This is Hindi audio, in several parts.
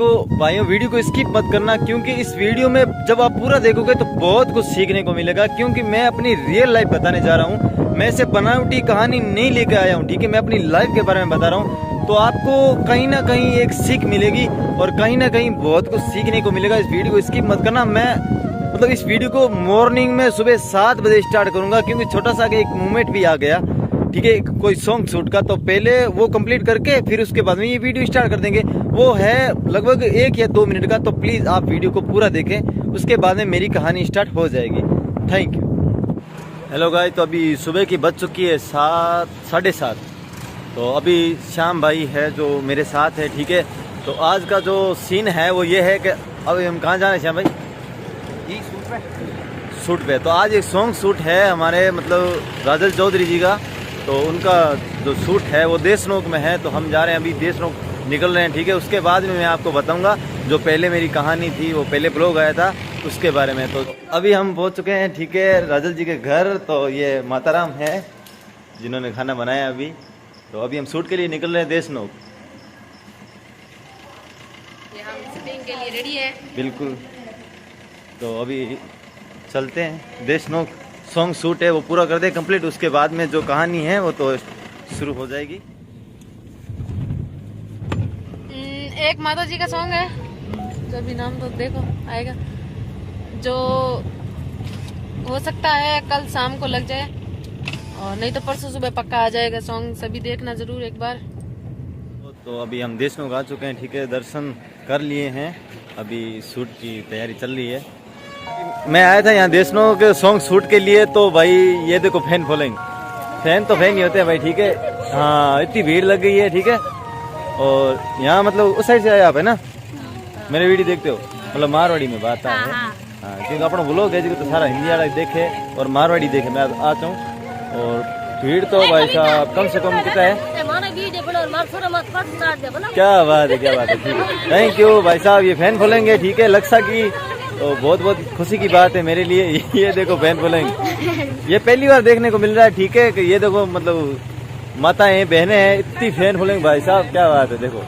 देखो भाइयों, वीडियो को स्किप मत करना, क्योंकि इस वीडियो में जब आप पूरा देखोगे तो बहुत कुछ सीखने को मिलेगा। क्योंकि मैं अपनी रियल लाइफ बताने जा रहा हूँ, मैं ऐसे बनावटी कहानी नहीं लेके आया हूँ, ठीक है। मैं अपनी लाइफ के बारे में बता रहा हूँ, तो आपको कहीं ना कहीं एक सीख मिलेगी और कहीं ना कहीं बहुत कुछ सीखने को मिलेगा। इस वीडियो को स्किप मत करना। मैं मतलब इस वीडियो को मॉर्निंग में सुबह 7 बजे स्टार्ट करूंगा, क्योंकि छोटा सा एक मूवमेंट भी आ गया, ठीक है, कोई सॉन्ग शूट का। तो पहले वो कंप्लीट करके फिर उसके बाद में ये वीडियो स्टार्ट कर देंगे। वो है लगभग 1 या 2 मिनट का, तो प्लीज़ आप वीडियो को पूरा देखें, उसके बाद में मेरी कहानी स्टार्ट हो जाएगी। Thank you. हेलो गाइस, तो अभी सुबह की बज चुकी है 7, 7:30। तो अभी श्याम भाई है जो मेरे साथ है, ठीक है। तो आज का जो सीन है वो ये है कि अभी हम कहाँ जा रहे हैं श्याम भाई? शूट पे। तो आज एक सॉन्ग शूट है हमारे मतलब राजल चौधरी जी का। तो उनका जो शूट है वो देशनोक में है, तो हम जा रहे हैं, अभी देशनोक निकल रहे हैं, ठीक है। उसके बाद में मैं आपको बताऊंगा जो पहले मेरी कहानी थी, वो पहले ब्लॉग आया था उसके बारे में। तो अभी हम पहुंच चुके हैं, ठीक है, राजल जी के घर। तो ये माताराम है जिन्होंने खाना बनाया अभी। तो अभी हम शूट के लिए निकल रहे हैं देशनोक। हम शूटिंग के लिए रेडी है बिल्कुल। तो अभी चलते हैं देशनोक। सॉन्ग शूट है वो पूरा कर दे कंप्लीट, उसके बाद में जो कहानी है वो तो शुरू हो जाएगी। एक माता जी का सॉन्ग है, जो भी नाम तो देखो आएगा, जो हो सकता है कल शाम को लग जाए और नहीं तो परसों सुबह पक्का आ जाएगा सॉन्ग। सभी देखना जरूर एक बार। तो अभी हम देशनोक आ चुके हैं, ठीक है, दर्शन कर लिए हैं, अभी शूट की तैयारी चल रही है। मैं आया था यहाँ देशनोक के सॉन्ग शूट के लिए, तो भाई ये देखो फैन फॉलोइंग, फैन तो फैन ही होते हैं भाई, ठीक है। हाँ, इतनी भीड़ लग गई है, ठीक है। और यहाँ मतलब उस साइड से आए आप, है ना? मेरे वीडियो देखते हो, मतलब मारवाड़ी में बात है। हाँ, क्योंकि अपना ब्लॉग है तो सारा हिंदी वाला देखे और मारवाड़ी देखे, मैं आता हूँ। और भीड़ तो भाई साहब कम से कम कितना है? क्या बात है, क्या बात है, ठीक है। थैंक यू भाई साहब, ये फैन फॉलोइंग है, ठीक है, लक्सा की। तो बहुत बहुत खुशी की बात है मेरे लिए। ये देखो फैन फॉलोइंग, ये पहली बार देखने को मिल रहा है, ठीक है। कि ये देखो मतलब माताएं बहनें हैं, इतनी फैन फॉलोइंग भाई साहब, क्या बात है, देखो।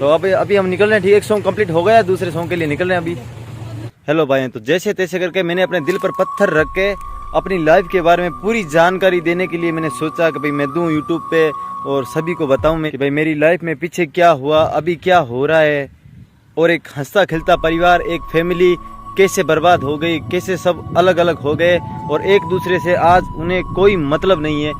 तो अभी हम निकल रहे हैं, ठीक है। एक सॉन्ग कंप्लीट हो गया, दूसरे सॉन्ग के लिए निकल रहे हैं अभी। हेलो भाई, तो जैसे तैसे करके मैंने अपने दिल पर पत्थर रख के अपनी लाइफ के बारे में पूरी जानकारी देने के लिए मैंने सोचा कि भाई मैं दूं यूट्यूब पे और सभी को बताऊं कि भाई मेरी लाइफ में पीछे क्या हुआ, अभी क्या हो रहा है, और एक हंसता खिलता परिवार, एक फैमिली कैसे बर्बाद हो गई, कैसे सब अलग अलग हो गए और एक दूसरे से आज उन्हें कोई मतलब नहीं है।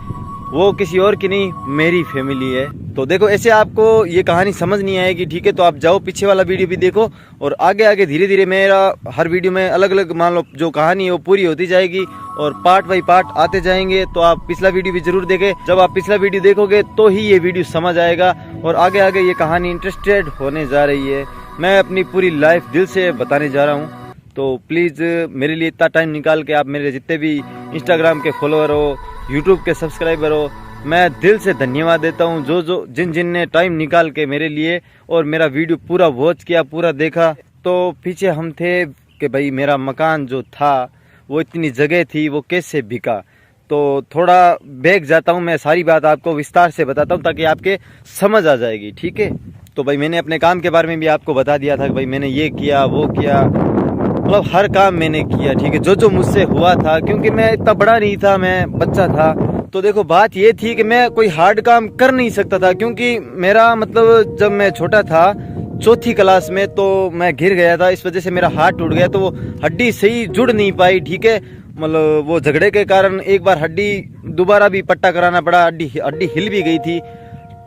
वो किसी और की नहीं, मेरी फैमिली है। तो देखो, ऐसे आपको ये कहानी समझ नहीं आएगी, ठीक है। तो आप जाओ पीछे वाला वीडियो भी देखो और आगे आगे धीरे धीरे मेरा हर वीडियो में अलग अलग मान लो जो कहानी है वो पूरी होती जाएगी और पार्ट बाई पार्ट आते जाएंगे। तो आप पिछला वीडियो भी जरूर देखें। जब आप पिछला वीडियो देखोगे तो ही ये वीडियो समझ आएगा और आगे आगे ये कहानी इंटरेस्टेड होने जा रही है। मैं अपनी पूरी लाइफ दिल से बताने जा रहा हूँ। तो प्लीज़ मेरे लिए इतना टाइम निकाल के आप मेरे जितने भी इंस्टाग्राम के फॉलोअर हो, यूट्यूब के सब्सक्राइबर हो, मैं दिल से धन्यवाद देता हूँ जो जिन ने टाइम निकाल के मेरे लिए और मेरा वीडियो पूरा वॉच किया, पूरा देखा। तो पीछे हम थे कि भाई मेरा मकान जो था वो इतनी जगह थी वो कैसे बिका। तो थोड़ा बैक जाता हूँ, मैं सारी बात आपको विस्तार से बताता हूँ ताकि आपके समझ आ जाएगी, ठीक है। तो भाई मैंने अपने काम के बारे में भी आपको बता दिया था कि भाई मैंने ये किया वो किया, मतलब हर काम मैंने किया, ठीक है, जो मुझसे हुआ था। क्योंकि मैं इतना बड़ा नहीं था, मैं बच्चा था। तो देखो बात ये थी कि मैं कोई हार्ड काम कर नहीं सकता था, क्योंकि मेरा मतलब जब मैं छोटा था 4थी क्लास में तो मैं गिर गया था, इस वजह से मेरा हाथ टूट गया। तो वो हड्डी सही जुड़ नहीं पाई, ठीक है। मतलब वो झगड़े के कारण एक बार हड्डी दोबारा भी पट्टा कराना पड़ा, हड्डी हिल भी गई थी,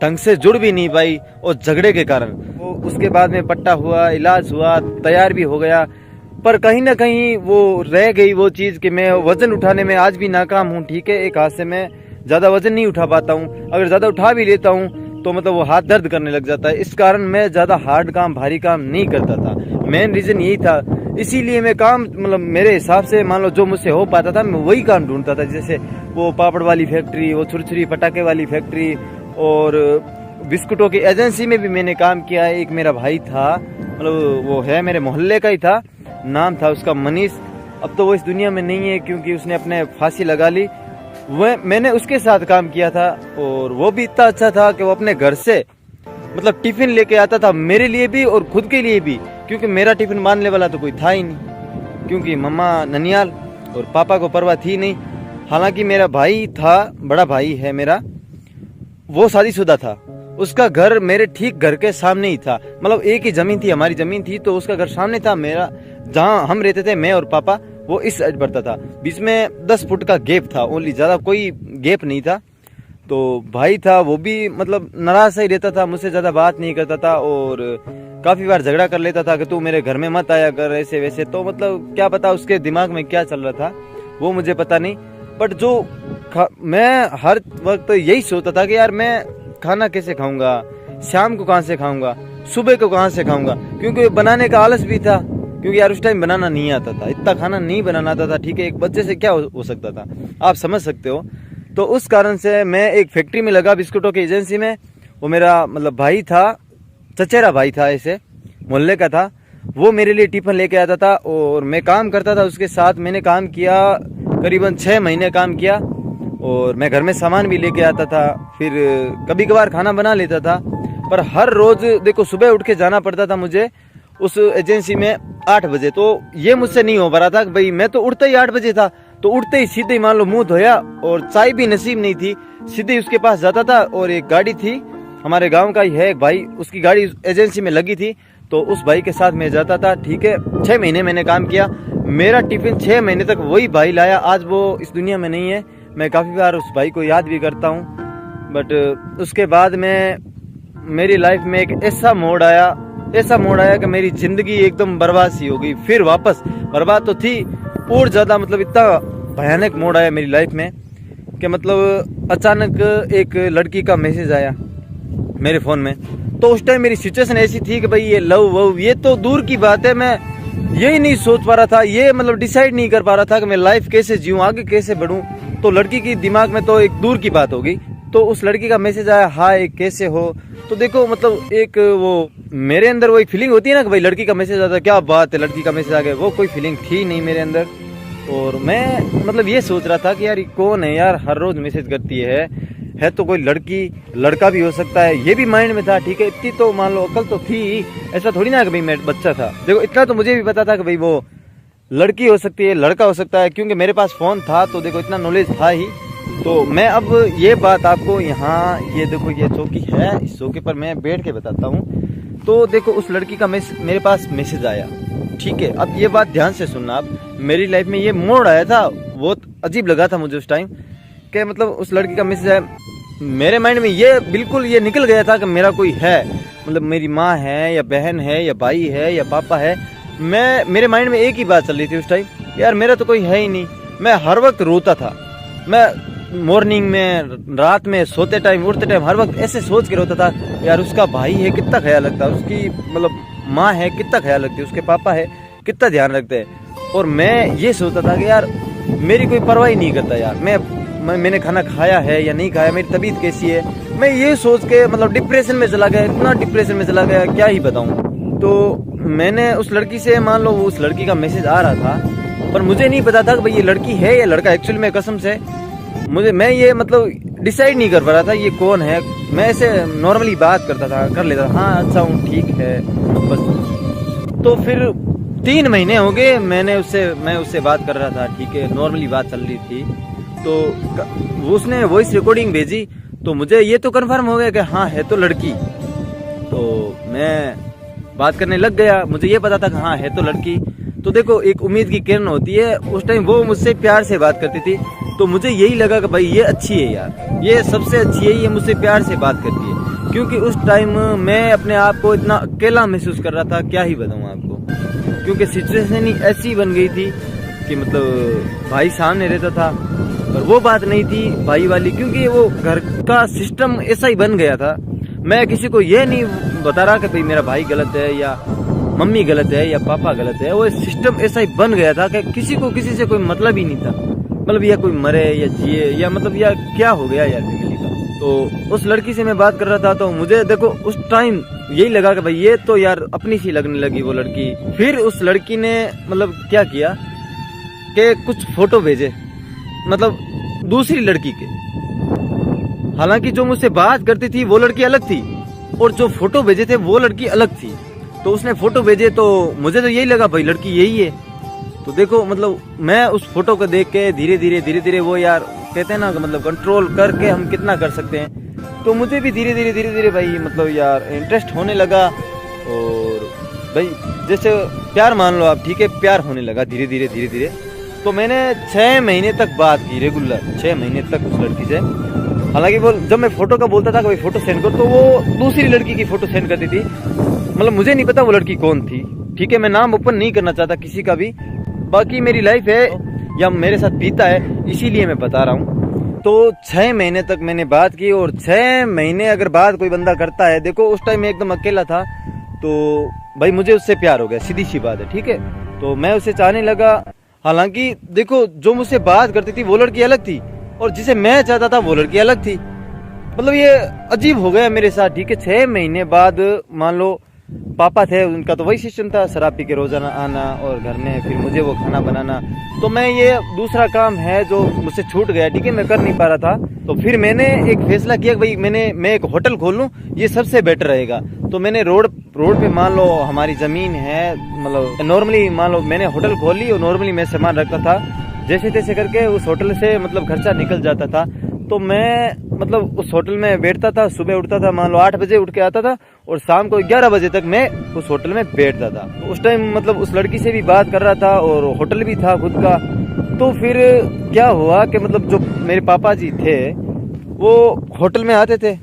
ढंग से जुड़ भी नहीं पाई और झगड़े के कारण। वो उसके बाद में पट्टा हुआ, इलाज हुआ, तैयार भी हो गया, पर कहीं ना कहीं वो रह गई वो चीज़ कि मैं वजन उठाने में आज भी नाकाम हूँ, ठीक है। एक हाथ से मैं ज़्यादा वजन नहीं उठा पाता हूँ, अगर ज़्यादा उठा भी लेता हूँ तो मतलब वो हाथ दर्द करने लग जाता है। इस कारण मैं ज़्यादा हार्ड काम, भारी काम नहीं करता था। मेन रीज़न यही था, इसीलिए मैं काम मतलब मेरे हिसाब से मान लो जो मुझसे हो पाता था मैं वही काम ढूंढता था। जैसे वो पापड़ वाली फैक्ट्री, वो छुरछुरी पटाखे वाली फैक्ट्री और बिस्कुटों की एजेंसी में भी मैंने काम किया है। एक मेरा भाई था, मतलब वो है मेरे मोहल्ले का ही था, नाम था उसका मनीष। अब तो वो इस दुनिया में नहीं है क्योंकि उसने अपने फांसी लगा ली। मैंने उसके साथ काम किया था और वो भी इतना अच्छा था कि वो अपने घर से मतलब टिफिन लेके आता था मेरे लिए भी और खुद के लिए भी, क्योंकि मेरा टिफिन बांधने वाला तो कोई था ही नहीं, क्योंकि मम्मा ननियाल और पापा को परवाह थी नहीं। हालांकि मेरा भाई था, बड़ा भाई है मेरा, वो शादीशुदा था, उसका घर मेरे ठीक घर के सामने ही था, मतलब एक ही जमीन थी, हमारी जमीन थी, तो उसका घर सामने था, मेरा जहाँ हम रहते थे मैं और पापा वो इस साइड पड़ता था, बीच में 10 फुट का गैप था ओनली, ज़्यादा कोई गैप नहीं था। तो भाई था वो भी मतलब नाराज सा ही रहता था, मुझसे ज़्यादा बात नहीं करता था और काफ़ी बार झगड़ा कर लेता था कि तू मेरे घर में मत आया कर ऐसे वैसे। तो मतलब क्या पता उसके दिमाग में क्या चल रहा था वो मुझे पता नहीं, बट जो मैं हर वक्त यही सोचता था कि यार मैं खाना कैसे खाऊंगा, शाम को कहाँ से खाऊंगा, सुबह को कहाँ से खाऊंगा, क्योंकि बनाने का आलस भी था, क्योंकि यार उस टाइम बनाना नहीं आता था, इतना खाना नहीं बनाना आता था। ठीक है, एक बच्चे से क्या हो सकता था, आप समझ सकते हो। तो उस कारण से मैं एक फैक्ट्री में लगा बिस्कुटों की एजेंसी में। वो मेरा मतलब भाई था, चचेरा भाई था, ऐसे मोहल्ले का था, वो मेरे लिए टिफिन लेके आता था और मैं काम करता था उसके साथ। मैंने काम किया करीबन 6 महीने काम किया और मैं घर में सामान भी लेके आता था, फिर कभी कभार खाना बना लेता था। पर हर रोज देखो सुबह उठ के जाना पड़ता था मुझे उस एजेंसी में 8 बजे। तो ये मुझसे नहीं हो पा रहा था कि भाई मैं तो उठता ही 8 बजे था, तो उठते ही सीधे ही मान लो मुंह धोया और चाय भी नसीब नहीं थी, सीधे उसके पास जाता था। और एक गाड़ी थी हमारे गांव का ही है एक भाई, उसकी गाड़ी एजेंसी में लगी थी, तो उस भाई के साथ मैं जाता था। ठीक है, 6 महीने मैंने काम किया, मेरा टिफिन 6 महीने तक वही भाई लाया। आज वो इस दुनिया में नहीं है, मैं काफ़ी बार उस भाई को याद भी करता हूँ। बट उसके बाद में मेरी लाइफ में एक ऐसा मोड़ आया कि मेरी ज़िंदगी एकदम बर्बाद सी हो गई। फिर वापस बर्बाद तो थी और ज़्यादा, मतलब इतना भयानक मोड़ आया मेरी लाइफ में कि मतलब अचानक एक लड़की का मैसेज आया मेरे फ़ोन में। तो उस टाइम मेरी सिचुएशन ऐसी थी कि भाई ये लव वव ये तो दूर की बात है, मैं यही नहीं सोच पा रहा था, ये मतलब डिसाइड नहीं कर पा रहा था कि मैं लाइफ कैसे जीऊँ, आगे कैसे बढ़ूँ। तो लड़की की दिमाग में तो एक दूर की बात हो गई। तो उस लड़की का मैसेज आया, हाय कैसे हो। तो देखो मतलब एक वो मेरे अंदर वही फीलिंग होती है ना कि भाई लड़की का मैसेज आता है, क्या बात है लड़की का मैसेज आ गया, वो कोई फीलिंग थी नहीं मेरे अंदर। और मैं मतलब ये सोच रहा था कि यार ये कौन है यार, हर रोज मैसेज करती है तो कोई लड़की, लड़का भी हो सकता है, ये भी माइंड में था। ठीक है, इतनी तो मान लो अकल तो थी, ऐसा थोड़ी ना कि भाई मैं बच्चा था। देखो इतना तो मुझे भी पता था कि भाई वो लड़की हो सकती है, लड़का हो सकता है, क्योंकि मेरे पास फ़ोन था, तो देखो इतना नॉलेज था ही। तो मैं अब ये बात आपको यहाँ, ये देखो ये चौकी है, इस चौकी पर मैं बैठ के बताता हूँ। तो देखो उस लड़की का मेरे पास मैसेज आया। ठीक है, अब ये बात ध्यान से सुनना आप, मेरी लाइफ में ये मोड़ आया था, बहुत अजीब लगा था मुझे उस टाइम कि मतलब उस लड़की का मैसेज आया। मेरे माइंड में ये बिल्कुल ये निकल गया था कि मेरा कोई है, मतलब मेरी माँ है या बहन है या भाई है या पापा है। मेरे माइंड में एक ही बात चल रही थी उस टाइम, यार मेरा तो कोई है ही नहीं। मैं हर वक्त रोता था, मैं मॉर्निंग में, रात में, सोते टाइम, उठते टाइम, हर वक्त ऐसे सोच के रोता था, यार उसका भाई है कितना ख्याल रखता है, उसकी मतलब माँ है कितना ख्याल रखती है, उसके पापा है कितना ध्यान रखते हैं। और मैं ये सोचता था कि यार मेरी कोई परवाह ही नहीं करता यार, मैंने खाना खाया है या नहीं खाया, मेरी तबीयत कैसी है। मैं ये सोच के मतलब डिप्रेशन में चला गया, इतना डिप्रेशन में चला गया क्या ही बताऊँ। तो मैंने उस लड़की से, मान लो उस लड़की का मैसेज आ रहा था, पर मुझे नहीं पता था कि भाई ये लड़की है या लड़का। एक्चुअली में कसम से मैं ये मतलब डिसाइड नहीं कर पा रहा था ये कौन है। मैं ऐसे नॉर्मली बात करता था, कर लेता था, हाँ अच्छा हूँ ठीक है बस। तो फिर 3 महीने हो गए मैं उससे बात कर रहा था। ठीक है, नॉर्मली बात चल रही थी। तो उसने वॉइस रिकॉर्डिंग भेजी, तो मुझे ये तो कंफर्म हो गया कि हाँ है तो लड़की। तो मैं बात करने लग गया, मुझे ये पता था कि हाँ है तो लड़की। तो देखो एक उम्मीद की किरण होती है, उस टाइम वो मुझसे प्यार से बात करती थी, तो मुझे यही लगा कि भाई ये अच्छी है यार, ये सबसे अच्छी है, ये मुझसे प्यार से बात करती है। क्योंकि उस टाइम मैं अपने आप को इतना अकेला महसूस कर रहा था, क्या ही बताऊँ आपको, क्योंकि सिचुएशन ही ऐसी बन गई थी कि मतलब भाई सामने रहता था पर वो बात नहीं थी भाई वाली, क्योंकि वो घर का सिस्टम ऐसा ही बन गया था। मैं किसी को ये नहीं बता रहा कि भाई मेरा भाई गलत है या मम्मी गलत है या पापा गलत है, वो सिस्टम ऐसा ही बन गया था कि किसी को किसी से कोई मतलब ही नहीं था। मतलब या कोई मरे या जिए या मतलब या क्या हो गया यार फैमिली का। तो उस लड़की से मैं बात कर रहा था, तो मुझे देखो उस टाइम यही लगा कि भाई ये तो यार अपनी सी लगने लगी वो लड़की। फिर उस लड़की ने मतलब क्या किया कि कुछ फोटो भेजे, मतलब दूसरी लड़की के। हालांकि जो मुझसे बात करती थी वो लड़की अलग थी, और जो फोटो भेजे थे वो लड़की अलग थी। तो उसने फोटो भेजे तो मुझे तो यही लगा भाई लड़की यही है। तो देखो मतलब मैं उस फोटो को देख के धीरे धीरे वो यार कहते हैं ना मतलब कंट्रोल करके हम कितना कर सकते हैं। तो मुझे भी धीरे धीरे भाई मतलब यार इंटरेस्ट होने लगा। और भाई जैसे प्यार मान लो आप, ठीक है, प्यार होने लगा धीरे धीरे। तो मैंने 6 महीने तक बात की रेगुलर, 6 महीने तक उस लड़की से। हालांकि वो जब मैं फोटो का बोलता था कि भाई फोटो सेंड कर, तो वो दूसरी लड़की की फोटो सेंड करती थी। मतलब मुझे नहीं पता वो लड़की कौन थी, ठीक है, मैं नाम ओपन नहीं करना चाहता किसी का भी। बाकी मेरी लाइफ है या मेरे साथ बीता है इसीलिए मैं बता रहा हूँ। तो 6 महीने तक मैंने बात की। और 6 महीने अगर बात कोई बंदा करता है, देखो उस टाइम मैं एकदम अकेला था, तो भाई मुझे उससे प्यार हो गया, सीधी सी बात है, ठीक है। तो मैं उसे चाहने लगा। हालांकि देखो जो मुझसे बात करती थी वो लड़की अलग थी और जिसे मैं चाहता था वो लड़की अलग थी। मतलब ये अजीब हो गया मेरे साथ, ठीक है। 6 महीने बाद मान लो पापा थे, उनका तो वही सिस्टम था, शराब पी के रोजाना आना और घर में फिर मुझे वो खाना बनाना। तो मैं ये दूसरा काम है जो मुझसे छूट गया, ठीक है, मैं कर नहीं पा रहा था। तो फिर मैंने एक फैसला किया कि भाई मैं एक होटल खोल लूँ, ये सबसे बेटर रहेगा। तो मैंने रोड पे मान लो हमारी जमीन है, मतलब नॉर्मली मान लो मैंने होटल खोल ली और नॉर्मली मैं सामान रखता था, जैसे तैसे करके उस होटल से मतलब खर्चा निकल जाता था। तो मैं मतलब उस होटल में बैठता था, सुबह उठता था मान लो 8 बजे उठ के आता था और शाम को 11 बजे तक मैं उस होटल में बैठता था। उस टाइम मतलब उस लड़की से भी बात कर रहा था और होटल भी था खुद का। तो फिर क्या हुआ कि मतलब जो मेरे पापा जी थे वो होटल में आते थे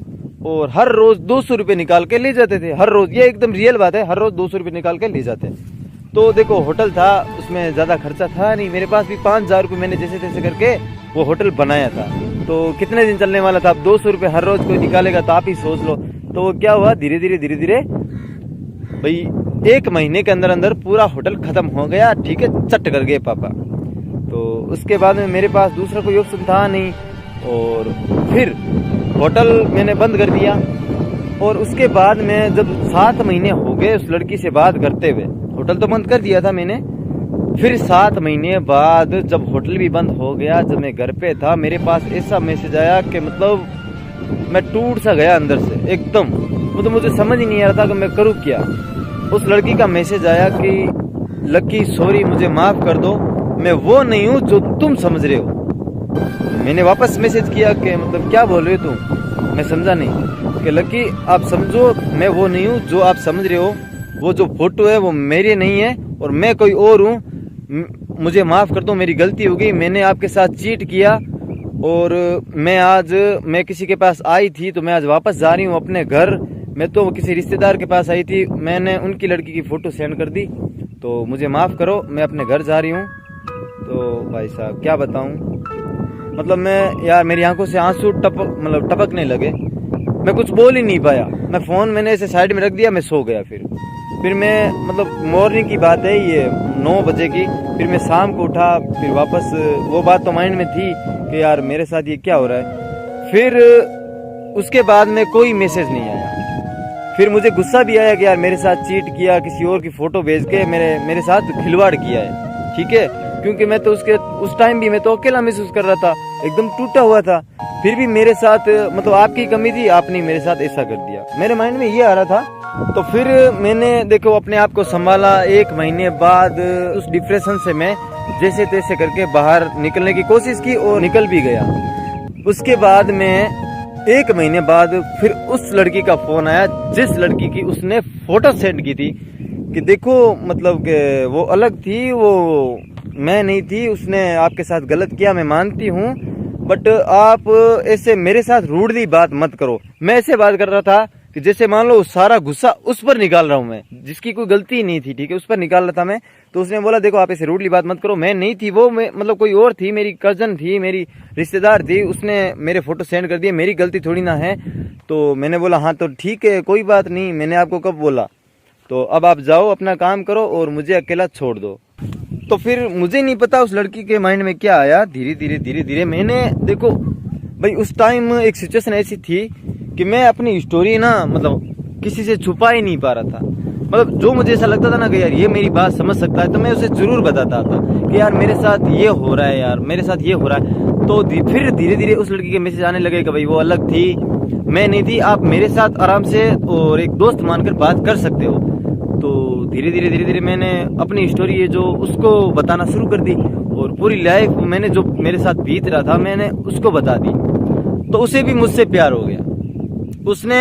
और हर रोज 200 रुपये निकाल के ले जाते थे, हर रोज, ये एकदम रियल बात है, हर रोज 200 रुपये निकाल के ले जाते। तो देखो होटल था, उसमें ज्यादा खर्चा था नहीं, मेरे पास भी 5000 रुपये मैंने जैसे तैसे करके वो होटल बनाया था। तो कितने दिन चलने वाला था, अब 200 रुपये हर रोज कोई निकालेगा तो आप ही सोच लो। तो वो क्या हुआ, धीरे धीरे भाई 1 महीने के अंदर पूरा होटल खत्म हो गया, ठीक है, चट कर गए पापा। तो उसके बाद में मेरे पास दूसरा कोई ऑप्शन था नहीं और फिर होटल मैंने बंद कर दिया। और उसके बाद में जब 7 महीने हो गए उस लड़की से बात करते हुए, होटल तो बंद कर दिया था मैंने, फिर 7 महीने बाद जब होटल भी बंद हो गया, जब मैं घर पे था, मेरे पास ऐसा मैसेज आया कि मतलब मैं टूट सा गया अंदर से एकदम। मतलब मुझे समझ ही नहीं आ रहा था कि मैं करूँ क्या। उस लड़की का मैसेज आया कि लकी सॉरी, मुझे माफ कर दो, मैं वो नहीं हूँ जो तुम समझ रहे हो। मैंने वापस मैसेज किया कि मतलब क्या बोल रहे हो तुम, मैं समझा नहीं। कि लकी आप समझो मैं वो नहीं हूँ जो आप समझ रहे हो, वो जो फोटो है वो मेरी नहीं है और मैं कोई और हूँ, मुझे माफ कर दो, मेरी गलती हो गई, मैंने आपके साथ चीट किया। और मैं किसी के पास आई थी तो मैं आज वापस जा रही हूँ अपने घर। मैं तो किसी रिश्तेदार के पास आई थी, मैंने उनकी लड़की की फोटो सेंड कर दी, तो मुझे माफ करो, मैं अपने घर जा रही हूँ। तो भाई साहब क्या बताऊँ, मतलब मैं यार मेरी आंखों से आंसू टपकने लगे, मैं कुछ बोल ही नहीं पाया। मैं फोन मैंने ऐसे साइड में रख दिया, मैं सो गया। फिर मैं मतलब मॉर्निंग की बात है ये, 9 बजे की। फिर मैं शाम को उठा, फिर वापस वो बात तो माइंड में थी कि यार मेरे साथ ये क्या हो रहा है। फिर उसके बाद में कोई मैसेज नहीं आया। फिर मुझे गुस्सा भी आया कि यार मेरे साथ चीट किया, किसी और की फोटो भेज के मेरे साथ खिलवाड़ किया है, ठीक है। क्योंकि मैं तो उस टाइम भी मैं तो अकेला महसूस कर रहा था, एकदम टूटा हुआ था। फिर भी मेरे साथ मतलब आपकी कमी थी, आपने मेरे साथ ऐसा कर दिया, मेरे माइंड में ये आ रहा था। तो फिर मैंने देखो अपने आप को संभाला। 1 महीने बाद उस डिप्रेशन से मैं जैसे तैसे करके बाहर निकलने की कोशिश की और निकल भी गया। उसके बाद में 1 महीने बाद फिर उस लड़की का फोन आया जिस लड़की की उसने फोटो सेंड की थी कि देखो मतलब कि वो अलग थी, वो मैं नहीं थी, उसने आपके साथ गलत किया, मैं मानती हूँ, बट आप ऐसे मेरे साथ रूडली बात मत करो। मैं ऐसे बात कर रहा था कि जैसे मान लो सारा गुस्सा उस पर निकाल रहा हूँ मैं, जिसकी कोई गलती नहीं थी, ठीक है, उस पर निकाल रहा था मैं। तो उसने बोला देखो आप ऐसे रूडली बात मत करो, मैं नहीं थी वो, मैं मतलब कोई और थी, मेरी कजन थी, मेरी रिश्तेदार थी, उसने मेरे फोटो सेंड कर दिए, मेरी गलती थोड़ी ना है। तो मैंने बोला हाँ तो ठीक है, कोई बात नहीं, मैंने आपको कब बोला, तो अब आप जाओ अपना काम करो और मुझे अकेला छोड़ दो। तो फिर मुझे नहीं पता उस लड़की के माइंड में क्या आया, धीरे धीरे मैंने देखो भाई उस टाइम एक सिचुएशन ऐसी थी कि मैं अपनी स्टोरी ना मतलब किसी से छुपा ही नहीं पा रहा था। मतलब जो मुझे ऐसा लगता था ना कि यार ये मेरी बात समझ सकता है, तो मैं उसे जरूर बताता था कि यार मेरे साथ ये हो रहा है, यार मेरे साथ ये हो रहा है। तो फिर धीरे धीरे उस लड़की के मैसेज आने लगे कि भाई वो अलग थी, मैं नहीं थी, आप मेरे साथ आराम से और एक दोस्त मानकर बात कर सकते हो। तो धीरे धीरे मैंने अपनी स्टोरी है जो उसको बताना शुरू कर दी और पूरी लाइफ मैंने जो मेरे साथ बीत रहा था मैंने उसको बता दी। तो उसे भी मुझसे प्यार हो गया। उसने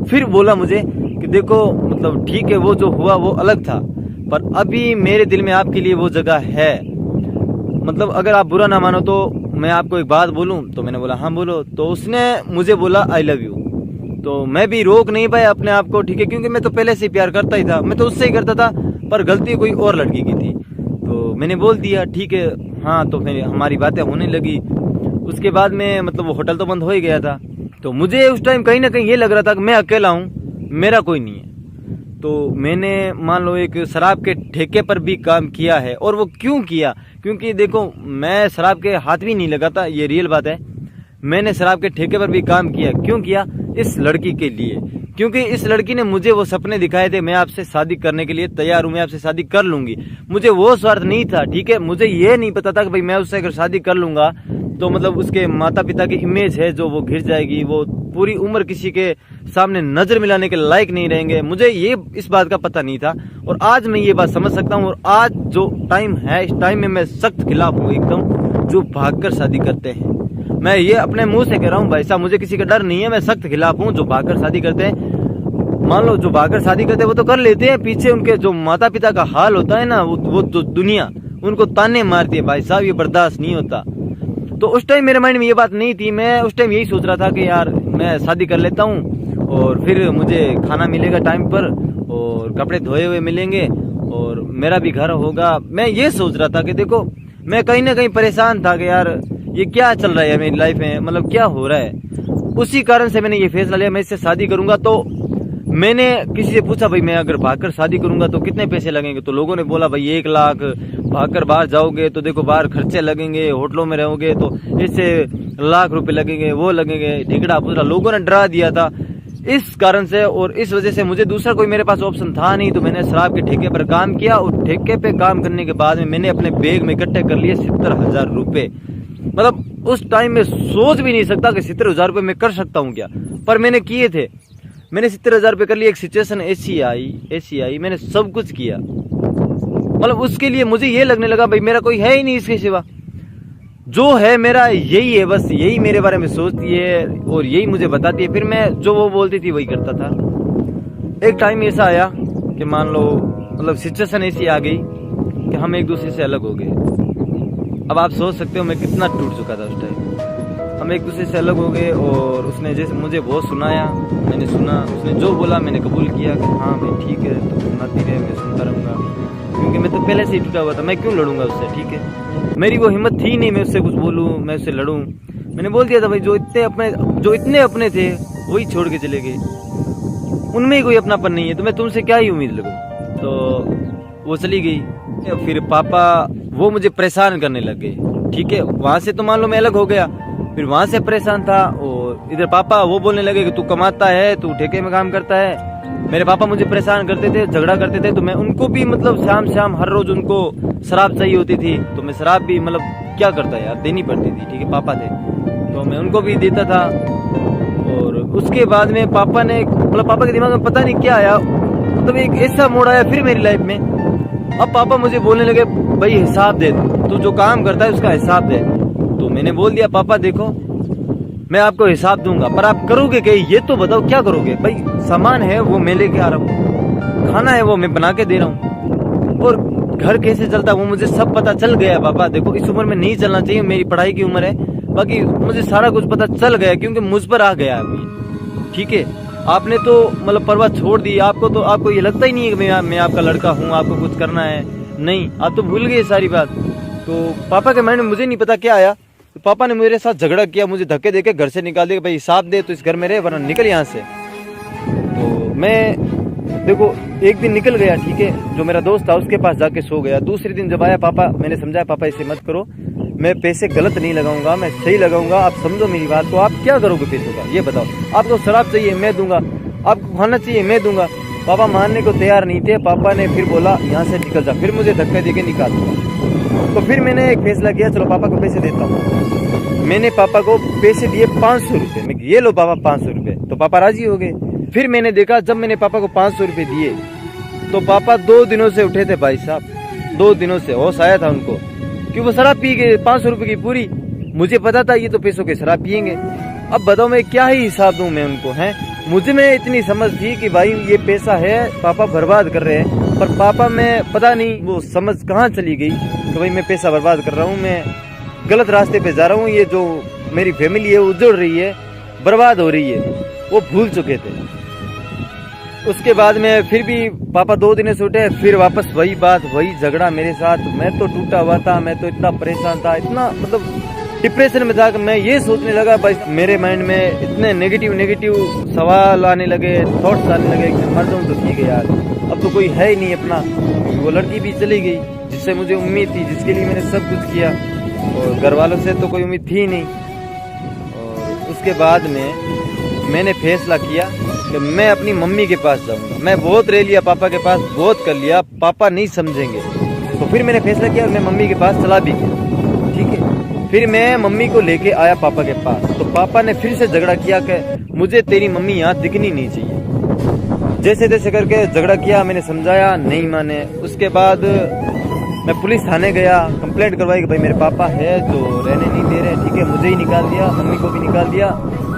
फिर बोला मुझे कि देखो मतलब ठीक है, वो जो हुआ वो अलग था, पर अभी मेरे दिल में आपके लिए वो जगह है। मतलब अगर आप बुरा ना मानो तो मैं आपको एक बात बोलूं। तो मैंने बोला हाँ बोलो। तो उसने मुझे बोला आई लव यू। तो मैं भी रोक नहीं पाया अपने आप को, ठीक है, क्योंकि मैं तो पहले से ही प्यार करता ही था, मैं तो उससे ही करता था, पर गलती कोई और लड़की की थी। तो मैंने बोल दिया ठीक है हाँ। तो फिर हमारी बातें होने लगी। उसके बाद में मतलब वो होटल तो बंद हो ही गया था। तो मुझे उस टाइम कहीं ना कहीं ये लग रहा था कि मैं अकेला हूँ, मेरा कोई नहीं है। तो मैंने मान लो एक शराब के ठेके पर भी काम किया है। और वो क्यों किया? क्योंकि देखो मैं शराब के हाथ भी नहीं लगाता, ये रियल बात है। मैंने शराब के ठेके पर भी काम किया। क्यों किया? इस लड़की के लिए। क्योंकि इस लड़की ने मुझे वो सपने दिखाए थे, मैं आपसे शादी करने के लिए तैयार हूँ, मैं आपसे शादी कर लूंगी। मुझे वो स्वार्थ नहीं था, ठीक है। मुझे ये नहीं पता था कि भाई मैं उससे अगर शादी कर लूंगा तो मतलब उसके माता पिता की इमेज है जो वो गिर जाएगी, वो पूरी उम्र किसी के सामने नजर मिलाने के लायक नहीं रहेंगे। मुझे ये इस बात का पता नहीं था और आज मैं ये बात समझ सकता हूँ। और आज जो टाइम है, इस टाइम में मैं सख्त खिलाफ हूँ एकदम, जो भागकर शादी करते हैं। मैं ये अपने मुंह से कह रहा हूँ भाई साहब, मुझे किसी का डर नहीं है, मैं सख्त खिलाफ हूँ जो भागकर शादी करते हैं। मान लो जो भागकर शादी करते हैं वो तो कर लेते हैं, पीछे उनके जो माता पिता का हाल होता है ना, वो जो दुनिया उनको ताने मारती है भाई साहब, ये बर्दाश्त नहीं होता। तो उस टाइम मेरे माइंड में ये बात नहीं थी। मैं उस टाइम यही सोच रहा था कि यार मैं शादी कर लेता हूँ और फिर मुझे खाना मिलेगा टाइम पर और कपड़े धोए हुए मिलेंगे और मेरा भी घर होगा। मैं ये सोच रहा था कि देखो मैं कहीं ना कहीं परेशान था कि यार ये क्या चल रहा है मेरी लाइफ में, मतलब क्या हो रहा है। उसी कारण से मैंने ये फैसला लिया मैं इससे शादी करूंगा। तो मैंने किसी से पूछा भाई मैं अगर भागकर शादी करूंगा तो कितने पैसे लगेंगे? तो लोगों ने बोला भाई 1 लाख, भागकर बाहर जाओगे तो देखो बाहर खर्चे लगेंगे, होटलों में रहोगे तो इससे लाख रुपए लगेंगे, वो लगेंगे, ढिकड़ा पुजरा। लोगों ने डरा दिया था इस कारण से। और इस वजह से मुझे दूसरा कोई मेरे पास ऑप्शन था नहीं। तो मैंने शराब के ठेके पर काम किया और ठेके पे काम करने के बाद में मैंने अपने बैग में इकट्ठे कर लिए 70,000 रुपए। मतलब उस टाइम में सोच भी नहीं सकता कि 70,000 रुपए मैं कर सकता हूँ क्या, पर मैंने किए थे। मैंने 70,000 रुपए कर लिए। एक सिचुएशन ऐसी आई, मैंने सब कुछ किया। मतलब उसके लिए मुझे ये लगने लगा भाई मेरा कोई है ही नहीं इसके सिवा, जो है मेरा यही है, बस यही मेरे बारे में सोचती है और यही मुझे बताती है। फिर मैं जो वो बोलती थी वही करता था। एक टाइम ऐसा आया कि मान लो मतलब सिचुएशन ऐसी आ गई कि हम एक दूसरे से अलग हो गए। अब आप सोच सकते हो मैं कितना टूट चुका था उस टाइम। हम एक दूसरे से अलग हो गए और उसने जैसे मुझे बहुत सुनाया, मैंने सुना, उसने जो बोला मैंने कबूल किया कि हाँ भाई ठीक है तो सुनाती रहे, मैं सुनता रहूँगा, क्योंकि मैं तो पहले से ही टूटा हुआ था, मैं क्यों लड़ूंगा उससे, ठीक है। मेरी वो हिम्मत थी नहीं मैं उससे कुछ बोलूँ, मैं उससे लड़ूँ। मैंने बोल दिया था भाई जो इतने अपने थे वही छोड़ के चले गए, उनमें ही कोई अपनापन नहीं है तो मैं तुमसे क्या ही उम्मीद लगूँ। तो वो चली गई। फिर पापा वो मुझे परेशान करने लग गए, ठीक है। वहां से तो मान लो मैं अलग हो गया, फिर वहां से परेशान था और इधर पापा वो बोलने लगे कि तू कमाता है, तू ठेके में काम करता है। मेरे पापा मुझे परेशान करते थे, झगड़ा करते थे, तो मैं उनको भी मतलब शाम हर रोज उनको शराब चाहिए होती थी, तो मैं शराब भी मतलब क्या करता यार, देनी पड़ती थी, ठीक है, पापा थे तो मैं उनको भी देता था। और उसके बाद में पापा ने मतलब पापा के दिमाग में पता नहीं क्या आया, मतलब एक ऐसा मोड़ आया फिर मेरी लाइफ में। अब पापा मुझे बोलने लगे भाई हिसाब दे, तू जो काम करता है उसका हिसाब दे। तो मैंने बोल दिया पापा देखो मैं आपको हिसाब दूंगा, पर आप करोगे क्या ये तो बताओ, क्या करोगे? भाई सामान है वो मैं लेके आ रहा हूँ, खाना है वो मैं बना के दे रहा हूँ, और घर कैसे चलता है वो मुझे सब पता चल गया। पापा देखो इस उम्र में नहीं चलना चाहिए, मेरी पढ़ाई की उम्र है, बाकी मुझे सारा कुछ पता चल गया क्योंकि मुझ पर आ गया अभी, ठीक है। आपने तो मतलब परवाह छोड़ दी, आपको ये लगता ही नहीं है कि मैं आपका लड़का हूँ, आपको कुछ करना है, नहीं, आप तो भूल गए सारी बात। तो पापा के माइंड में मुझे नहीं पता क्या आया, तो पापा ने मेरे साथ झगड़ा किया, मुझे धक्के देके घर से निकाल दिया, भाई हिसाब दे तो इस घर में रहे वरना निकल यहाँ से। तो मैं देखो एक दिन निकल गया, ठीक है, जो मेरा दोस्त था उसके पास जाके सो गया। दूसरे दिन जब आया पापा, मैंने समझाया पापा ऐसे मत करो, मैं पैसे गलत नहीं लगाऊंगा, मैं सही लगाऊंगा, आप समझो मेरी बात। तो आप क्या करोगे पैसों का ये बताओ, आपको शराब चाहिए मैं दूंगा, आपको खाना चाहिए मैं दूंगा। पापा मानने को तैयार नहीं थे। पापा ने फिर बोला यहाँ से निकल जा, फिर मुझे धक्का देके निकाल दिया। तो फिर मैंने एक फैसला किया, चलो पापा को पैसे देता हूँ। मैंने पापा को पैसे दिए 500 रुपए। मैं ये लो पापा 500 रुपए, तो पापा राजी हो गए। फिर मैंने देखा जब मैंने पापा को 500 रुपए दिए तो पापा 2 दिनों से उठे थे भाई साहब, 2 दिनों से होश आया था उनको, कि वो शराब पी गए 500 रुपए की पूरी। मुझे पता था ये तो पैसों के शराब पियेंगे। अब बताओ मैं क्या ही हिसाब दूं मैं उनको, हैं? मुझे में इतनी समझ थी कि भाई ये पैसा है पापा बर्बाद कर रहे हैं, पर पापा में पता नहीं वो समझ कहाँ चली गई कि भाई मैं पैसा बर्बाद कर रहा हूँ, मैं गलत रास्ते पे जा रहा हूँ, ये जो मेरी फैमिली है उजड़ रही है, बर्बाद हो रही है, वो भूल चुके थे। उसके बाद में फिर भी पापा 2 दिन से उठे, फिर वापस वही बात, वही झगड़ा मेरे साथ। मैं तो टूटा हुआ था, मैं तो इतना परेशान था, इतना मतलब डिप्रेशन में था कि मैं ये सोचने लगा भाई, मेरे माइंड में इतने नेगेटिव सवाल आने लगे, थॉट्स आने लगे कि मर जाऊं तो ठीक है यार, अब तो कोई है ही नहीं अपना। वो लड़की भी चली गई जिससे मुझे उम्मीद थी, जिसके लिए मैंने सब कुछ किया, और घर वालों से तो कोई उम्मीद थी नहीं। और उसके बाद में मैंने फैसला किया कि मैं अपनी मम्मी के पास जाऊंगा। मैं बहुत रह लिया पापा के पास, बहुत कर लिया, पापा नहीं समझेंगे। तो फिर मैंने फैसला किया, मैं मम्मी के पास चला भी गया, ठीक है। फिर मैं मम्मी को लेके आया पापा के पास, तो पापा ने फिर से झगड़ा किया कि मुझे तेरी मम्मी यहाँ दिखनी नहीं चाहिए। जैसे तैसे करके झगड़ा किया, मैंने समझाया, नहीं माने। उसके बाद मैं पुलिस थाने गया, कंप्लेंट करवाई कि भाई मेरे पापा है जो रहने नहीं दे रहे, ठीक है, मुझे ही निकाल दिया, मम्मी को भी निकाल दिया,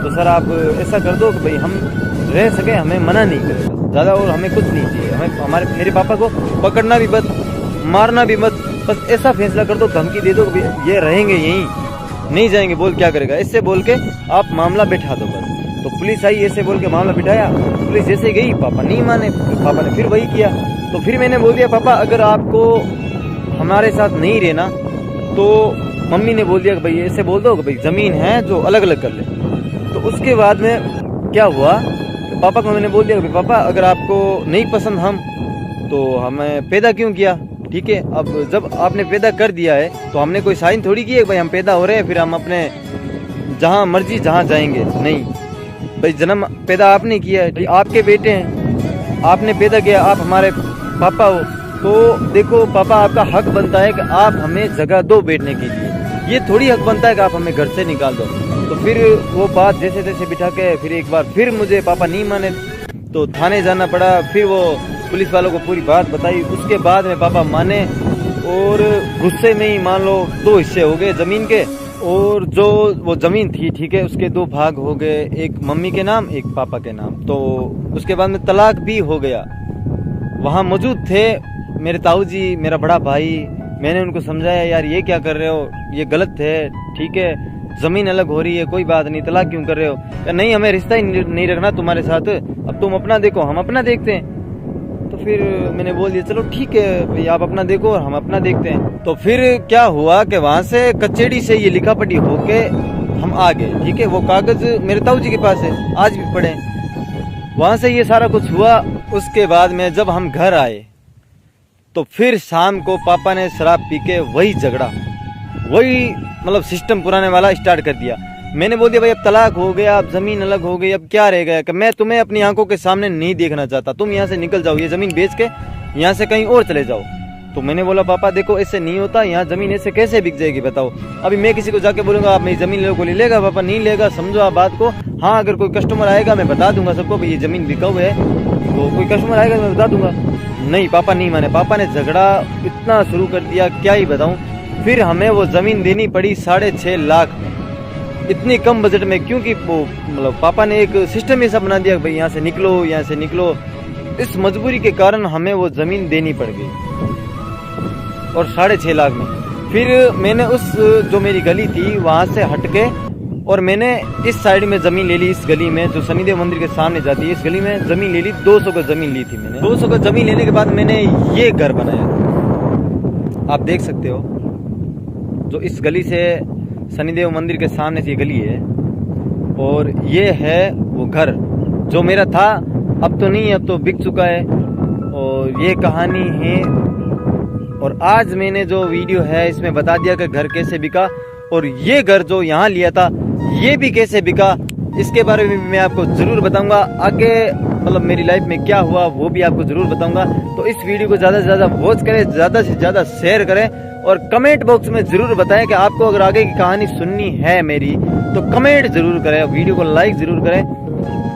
तो सर आप ऐसा कर दो कि भाई हम रह सके, हमें मना नहीं करेगा ज़्यादा, और हमें कुछ नहीं चाहिए, हमें मेरे पापा को पकड़ना भी मत, मारना भी मत, बस ऐसा फैसला कर दो, धमकी दे दो कि ये रहेंगे यहीं, नहीं जाएंगे। बोल क्या करेगा, ऐसे बोल के आप मामला बैठा दो बस। तो पुलिस आई, ऐसे बोल के मामला बिठाया, पुलिस जैसे गई, पापा नहीं माने, पापा ने फिर वही किया। तो फिर मैंने बोल दिया पापा अगर आपको हमारे साथ नहीं रहना, तो मम्मी ने बोल दिया कि भाई ऐसे बोल दो कि भाई जमीन है जो अलग अलग कर ले। तो उसके बाद में क्या हुआ, तो पापा को मैंने बोल दिया कि पापा अगर आपको नहीं पसंद हम, तो हमें पैदा क्यों किया, ठीक है। अब जब आपने पैदा कर दिया है तो हमने कोई साइन थोड़ी की है भाई हम पैदा हो रहे हैं फिर हम अपने जहाँ मर्जी जहाँ जाएंगे, नहीं भाई, जन्म पैदा आपने किया है, आपके बेटे हैं, आपने पैदा किया, आप हमारे पापा हो, तो देखो पापा आपका हक बनता है कि आप हमें जगह दो बैठने के लिए, ये थोड़ी हक बनता है कि आप हमें घर से निकाल दो। तो फिर वो बात जैसे तैसे बिठा के फिर एक बार फिर मुझे पापा नहीं माने, तो थाने जाना पड़ा, फिर वो पुलिस वालों को पूरी बात बताई। उसके बाद में पापा माने, और गुस्से में ही मान लो 2 हिस्से हो गए जमीन के, और जो वो जमीन थी, ठीक है, उसके 2 भाग हो गए, एक मम्मी के नाम, एक पापा के नाम। तो उसके बाद में तलाक भी हो गया। वहाँ मौजूद थे मेरे ताऊ जी, मेरा बड़ा भाई, मैंने उनको समझाया यार ये क्या कर रहे हो, ये गलत है, ठीक है, जमीन अलग हो रही है, कोई बात नहीं, तलाक क्यों कर रहे हो, नहीं हमें रिश्ता ही नहीं रखना तुम्हारे साथ, अब तुम अपना देखो हम अपना देखते हैं। तो फिर मैंने बोल दिया चलो ठीक है भाई आप अपना देखो और हम अपना देखते हैं। तो फिर क्या हुआ कि वहाँ से कचेड़ी से ये लिखा पढ़ी होके हम आ गए, ठीक है, वो कागज मेरे ताऊ जी के पास है, आज भी पड़े। वहाँ से ये सारा कुछ हुआ। उसके बाद में जब हम घर आए तो फिर शाम को पापा ने शराब पी के वही झगड़ा, वही मतलब सिस्टम पुराने वाला स्टार्ट कर दिया। मैंने बोल दिया भाई अब तलाक हो गया, अब जमीन अलग हो गई, अब क्या रह गया कि मैं तुम्हें अपनी आंखों के सामने नहीं देखना चाहता, तुम यहाँ से निकल जाओ, ये जमीन बेच के यहाँ से कहीं और चले जाओ। तो मैंने बोला पापा देखो ऐसे नहीं होता, यहाँ जमीन ऐसे कैसे बिक जाएगी बताओ। अभी मैं किसी को जाके बोलूंगा आप मेरी जमीन को ले लेगा, पापा नहीं लेगा, समझो आप बात को। हाँ अगर कोई कस्टमर आएगा मैं बता दूंगा सबको भाई ये जमीन बिका हुआ है, तो कोई कस्टमर आएगा मैं बता दूंगा। नहीं पापा नहीं माने, पापा ने झगड़ा इतना शुरू कर दिया क्या ही बताऊं। फिर हमें वो जमीन देनी पड़ी 6.5 लाख में, इतनी कम बजट में, क्योंकि वो मतलब पापा ने एक सिस्टम ऐसा बना दिया भाई यहाँ से निकलो, यहाँ से निकलो। इस मजबूरी के कारण हमें वो जमीन देनी पड़ गई और 6.5 लाख में। फिर मैंने उस जो मेरी गली थी वहां से हटके और मैंने इस साइड में जमीन ले ली, इस गली में जो शनिदेव मंदिर के सामने जाती है, इस गली में जमीन ले ली। 200 का जमीन ली थी मैंने। 200 का जमीन लेने के बाद मैंने ये घर बनाया, आप देख सकते हो, जो इस गली से शनिदेव मंदिर के सामने से ये गली है, और ये है वो घर जो मेरा था। अब तो नहीं, अब तो बिक चुका है। और ये कहानी है। और आज मैंने जो वीडियो है इसमें बता दिया कि घर कैसे बिका, और ये घर जो यहाँ लिया था ये भी कैसे बिका, इसके बारे में मैं आपको जरूर बताऊंगा। आगे मतलब मेरी लाइफ में क्या हुआ वो भी आपको जरूर बताऊंगा। तो इस वीडियो को ज़्यादा से ज़्यादा वॉच करें, ज़्यादा से ज़्यादा शेयर करें और कमेंट बॉक्स में ज़रूर बताएं कि आपको अगर आगे की कहानी सुननी है मेरी तो कमेंट ज़रूर करें, वीडियो को लाइक ज़रूर करें।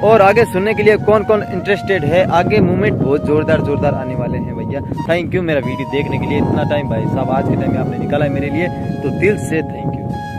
और आगे सुनने के लिए कौन कौन इंटरेस्टेड है, आगे मूवमेंट बहुत जोरदार आने वाले हैं भैया। थैंक यू मेरा वीडियो देखने के लिए, इतना टाइम भाई साहब आज के टाइम में आपने निकाला है मेरे लिए, तो दिल से थैंक यू।